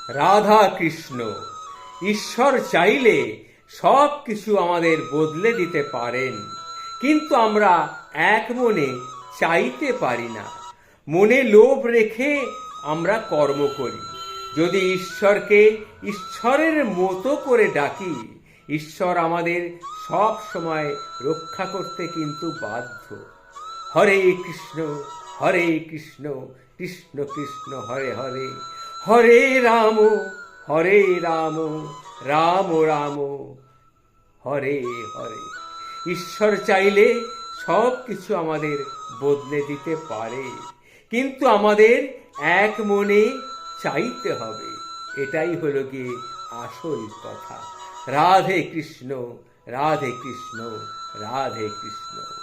রাধা কৃষ্ণ। ঈশ্বর চাইলে সব কিছু আমাদের বদলে দিতে পারেন, কিন্তু আমরা এক মনে চাইতে পারি না। মনে লোভ রেখে আমরা কর্ম করি। যদি ঈশ্বরকে ঈশ্বরের মতো করে ডাকি, ঈশ্বর আমাদের সব সময় রক্ষা করতে কিন্তু বাধ্য। হরে কৃষ্ণ কৃষ্ণ কৃষ্ণ হরে হরে, হরে রাম রাম রাম হরে হরে। ঈশ্বর চাইলে সব কিছু আমাদের বদলে দিতে পারে, কিন্তু আমাদের এক মনে চাইতে হবে। এটাই হলো গিয়ে আসল কথা। রাধে কৃষ্ণ রাধে কৃষ্ণ রাধে কৃষ্ণ।